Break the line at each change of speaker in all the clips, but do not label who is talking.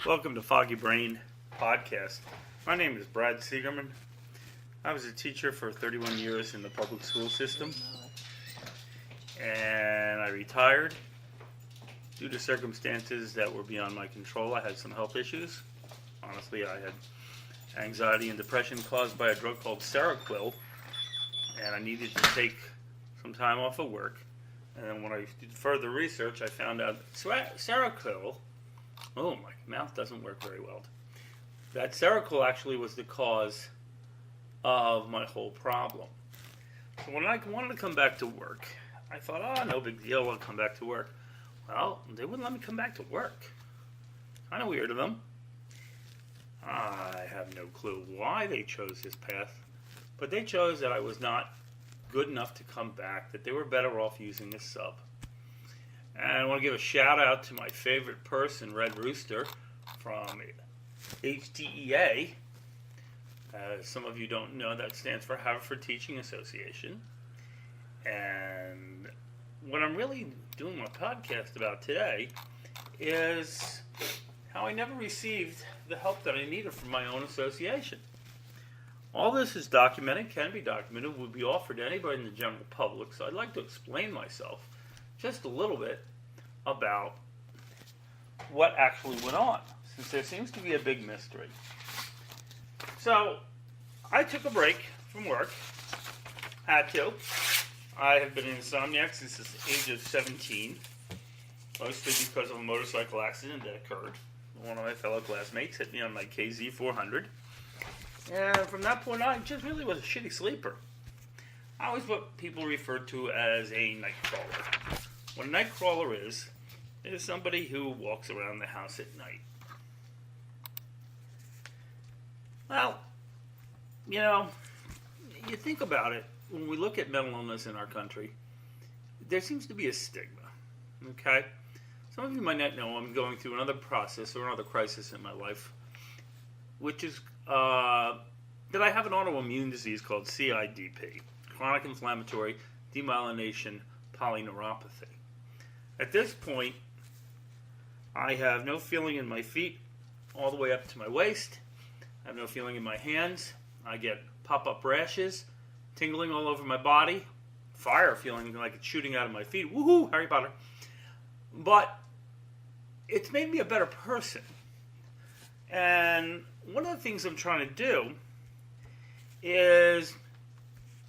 Welcome to Foggy Brain Podcast. My name is Brad Segerman. I was a teacher for 31 years in the public school system, and I retired due to circumstances that were beyond my control. I had some health issues. Honestly, I had anxiety and depression caused by a drug called Seroquel, and I needed to take some time off of work. And then when I did further research, I found out that Seroquel, oh, my mouth doesn't work very well. That Seroquel actually was the cause of my whole problem. So when I wanted to come back to work, I thought, oh, no big deal, I'll come back to work. Well, they wouldn't let me come back to work. Kind of weird of them. I have no clue why they chose this path, but they chose that I was not good enough to come back, that they were better off using this sub. And I want to give a shout out to my favorite person, Red Rooster, from HTEA. As some of you don't know, that stands for HaverFord Teachers Association. And what I'm really doing my podcast about today is how I never received the help that I needed from my own association. All this is documented, can be documented, would be offered to anybody in the general public, so I'd like to explain myself just a little bit about what actually went on, since there seems to be a big mystery. So, I took a break from work, had to. I have been an insomniac since the age of 17, mostly because of a motorcycle accident that occurred. One of my fellow classmates hit me on my KZ 400. And from that point on, I just really was a shitty sleeper. I was what people refer to as a night crawler. What a night crawler is somebody who walks around the house at night. Well, you think about it, when we look at mental illness in our country, there seems to be a stigma, okay? Some of you might not know I'm going through another process or another crisis in my life, which is that I have an autoimmune disease called CIDP, chronic inflammatory demyelination polyneuropathy. At this point, I have no feeling in my feet all the way up to my waist. I have no feeling in my hands. I get pop-up rashes, tingling all over my body, fire feeling like it's shooting out of my feet. Woohoo, Harry Potter. But it's made me a better person. And one of the things I'm trying to do is,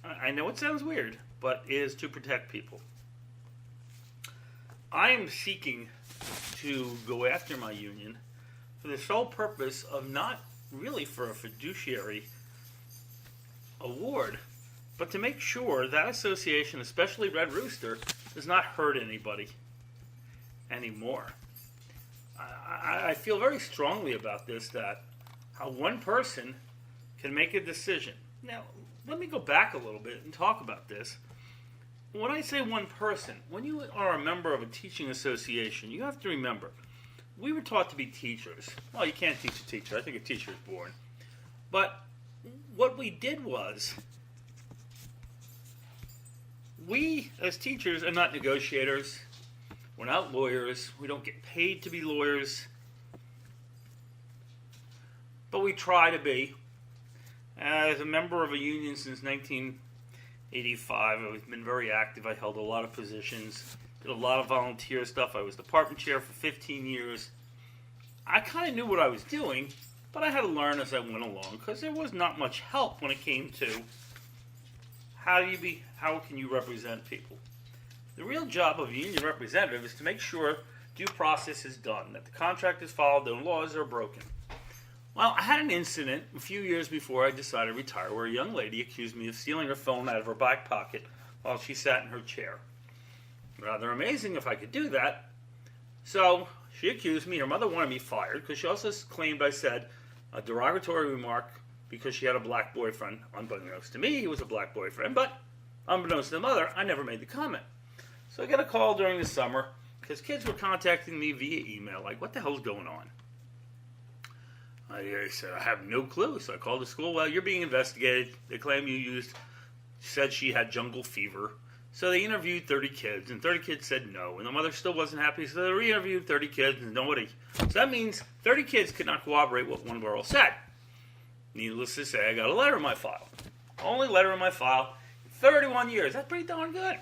I know it sounds weird, but is to protect people. I am seeking to go after my union for the sole purpose of not really for a fiduciary award, but to make sure that association, especially Red Rooster, does not hurt anybody anymore. I feel very strongly about this, that how one person can make a decision. Now, let me go back a little bit and talk about this. When I say one person, when you are a member of a teaching association, you have to remember, we were taught to be teachers. Well, you can't teach a teacher. I think a teacher is born. But what we did was, we as teachers are not negotiators. We're not lawyers. We don't get paid to be lawyers. But we try to be. As a member of a union since 1985, I've been very active. I held a lot of positions, did a lot of volunteer stuff. I was department chair for 15 years. I kind of knew what I was doing, but I had to learn as I went along because there was not much help when it came to how can you represent people. The real job of a union representative is to make sure due process is done, that the contract is followed, no laws are broken. Well, I had an incident a few years before I decided to retire where a young lady accused me of stealing her phone out of her back pocket while she sat in her chair. Rather amazing if I could do that. So she accused me. Her mother wanted me fired because she also claimed I said a derogatory remark because she had a black boyfriend. Unbeknownst to me, he was a black boyfriend, but unbeknownst to the mother, I never made the comment. So I got a call during the summer because kids were contacting me via email, like, what the hell's going on? I said, I have no clue. So I called the school. Well, you're being investigated. They claim you said she had jungle fever. So they interviewed 30 kids, and 30 kids said no, and the mother still wasn't happy, so they re-interviewed 30 kids, and nobody. So that means 30 kids could not corroborate what one girl said. Needless to say, I got a letter in my file. Only letter in my file in 31 years. That's pretty darn good.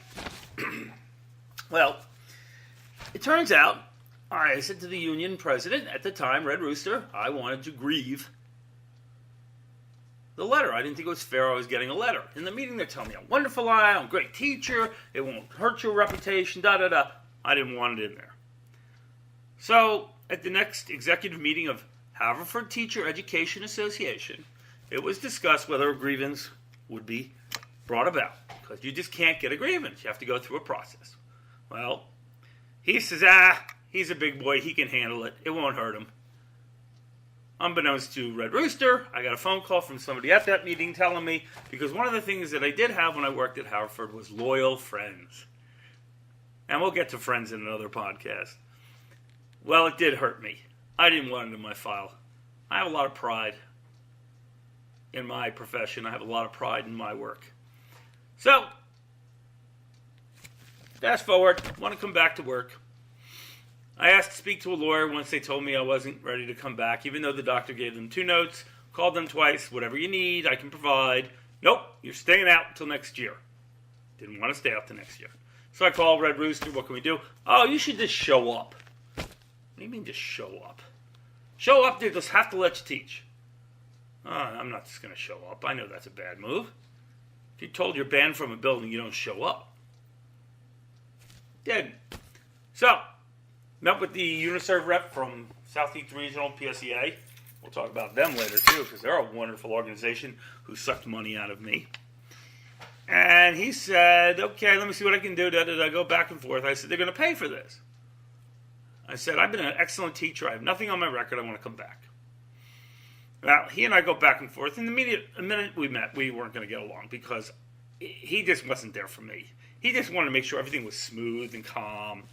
Well, it turns out, I said to the union president at the time, Red Rooster, I wanted to grieve the letter. I didn't think it was fair I was getting a letter. In the meeting, they're telling me I'm wonderful, I'm a great teacher, it won't hurt your reputation, da-da-da. I didn't want it in there. So, at the next executive meeting of HaverFord Teachers Education Association, it was discussed whether a grievance would be brought about. Because you just can't get a grievance. You have to go through a process. Well, he says, he's a big boy, he can handle it. It won't hurt him. Unbeknownst to Red Rooster, I got a phone call from somebody at that meeting telling me, because one of the things that I did have when I worked at HaverFord was loyal friends. And we'll get to friends in another podcast. Well, it did hurt me. I didn't want it in my file. I have a lot of pride in my profession. I have a lot of pride in my work. So, fast forward, I want to come back to work. I asked to speak to a lawyer once they told me I wasn't ready to come back, even though the doctor gave them 2 notes, called them twice, whatever you need, I can provide. Nope, you're staying out until next year. Didn't want to stay out till next year. So I called Red Rooster, what can we do? Oh, you should just show up. What do you mean just show up? Show up, they just have to let you teach. I'm not just going to show up. I know that's a bad move. If you told you're banned from a building, you don't show up. Didn't. So, met with the Uniserv rep from Southeast Regional PSEA. We'll talk about them later, too, because they're a wonderful organization who sucked money out of me. And he said, okay, let me see what I can do. I go back and forth. I said, they're going to pay for this. I said, I've been an excellent teacher. I have nothing on my record. I want to come back. Well, he and I go back and forth. And the minute we met, we weren't going to get along because he just wasn't there for me. He just wanted to make sure everything was smooth and calm.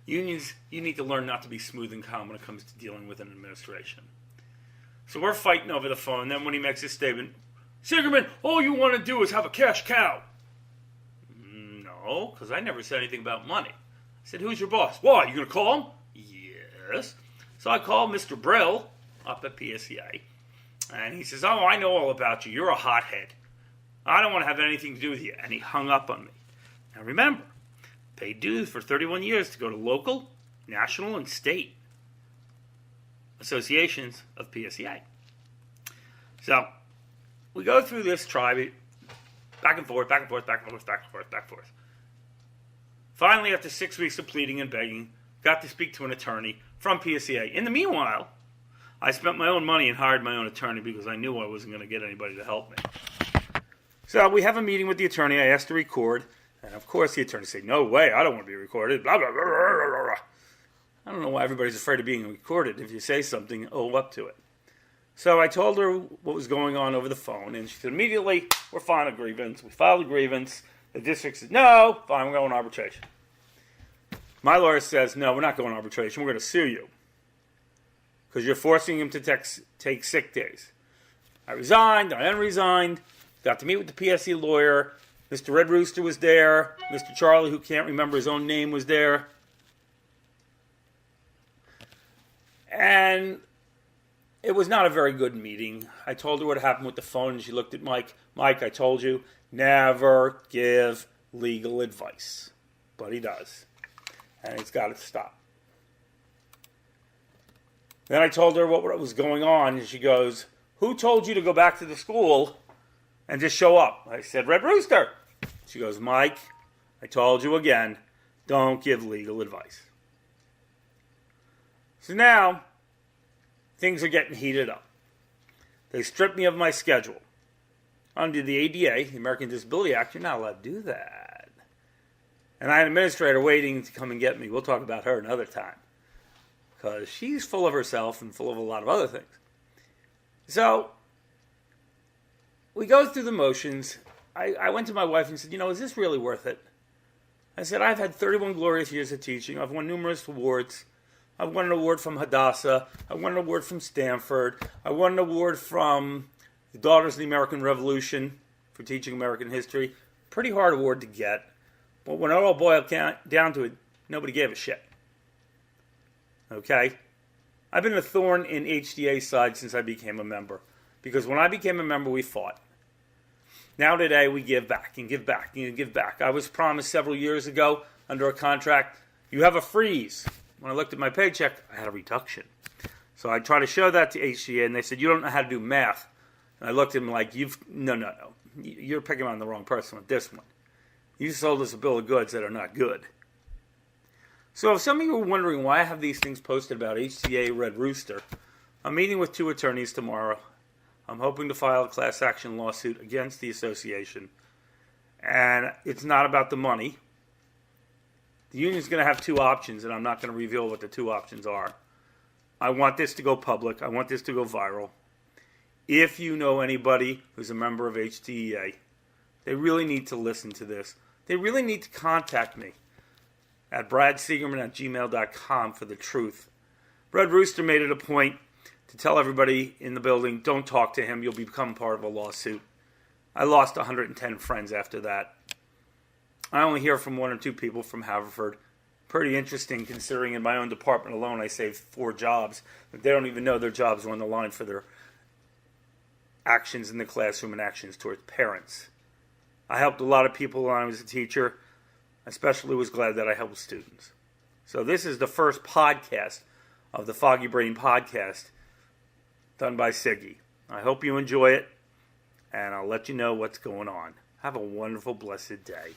Unions, you need to learn not to be smooth and calm when it comes to dealing with an administration. So we're fighting over the phone. And then when he makes his statement, Sigerman, all you want to do is have a cash cow. No, because I never said anything about money. I said, who's your boss? Why, you going to call him? Yes. So I called Mr. Brill up at PSEA. And he says, oh, I know all about you. You're a hothead. I don't want to have anything to do with you. And he hung up on me. Now remember, paid dues for 31 years to go to local, national, and state associations of PSEA. So, we go through this tribe, back and forth, back and forth, back and forth, back and forth, back and forth. Finally, after 6 weeks of pleading and begging, got to speak to an attorney from PSEA. In the meanwhile, I spent my own money and hired my own attorney because I knew I wasn't going to get anybody to help me. So, we have a meeting with the attorney. I asked to record. And of course the attorney said, no way, I don't want to be recorded, blah, blah, blah, blah, blah, blah. I don't know why everybody's afraid of being recorded. If you say something, own up to it. So I told her what was going on over the phone, and she said, immediately, we're filing a grievance. We filed a grievance. The district said, no, fine, we're going to arbitration. My lawyer says, no, we're not going to arbitration. We're going to sue you because you're forcing him to take sick days. I resigned, I unresigned, got to meet with the PSE lawyer. Mr. Red Rooster was there. Mr. Charlie, who can't remember his own name, was there. And it was not a very good meeting. I told her what happened with the phone, and she looked at Mike. Mike, I told you, never give legal advice. But he does. And it's got to stop. Then I told her what was going on, and she goes, who told you to go back to the school and just show up? I said, Red Rooster. She goes, Mike, I told you again, don't give legal advice. So now, things are getting heated up. They stripped me of my schedule. Under the ADA, the American Disability Act, you're not allowed to do that. And I had an administrator waiting to come and get me. We'll talk about her another time. Because she's full of herself and full of a lot of other things. So, we go through the motions. I went to my wife and said, is this really worth it? I said, I've had 31 glorious years of teaching. I've won numerous awards. I've won an award from Hadassah. I won an award from Stanford. I won an award from the Daughters of the American Revolution for teaching American history. Pretty hard award to get. But when it all boiled down to it, nobody gave a shit. Okay? I've been a thorn in HTA's side since I became a member. Because when I became a member, we fought. Now today, we give back and give back and give back. I was promised several years ago under a contract, you have a freeze. When I looked at my paycheck, I had a reduction. So I tried to show that to HTA, and they said, you don't know how to do math. And I looked at them like, no. You're picking on the wrong person with this one. You sold us a bill of goods that are not good. So if some of you are wondering why I have these things posted about HTA Red Rooster, I'm meeting with 2 attorneys tomorrow. I'm hoping to file a class action lawsuit against the association. And it's not about the money. The union's going to have 2 options, and I'm not going to reveal what the 2 options are. I want this to go public. I want this to go viral. If you know anybody who's a member of HTEA, they really need to listen to this. They really need to contact me at bradsegerman@gmail.com for the truth. Red Rooster made it a point to tell everybody in the building, don't talk to him, you'll become part of a lawsuit. I lost 110 friends after that. I only hear from 1 or 2 people from Haverford. Pretty interesting considering in my own department alone I saved 4 jobs. But they don't even know their jobs were on the line for their actions in the classroom and actions towards parents. I helped a lot of people when I was a teacher. I especially was glad that I helped students. So this is the first podcast of the Foggy Brain podcast done by Siggy. I hope you enjoy it, and I'll let you know what's going on. Have a wonderful, blessed day.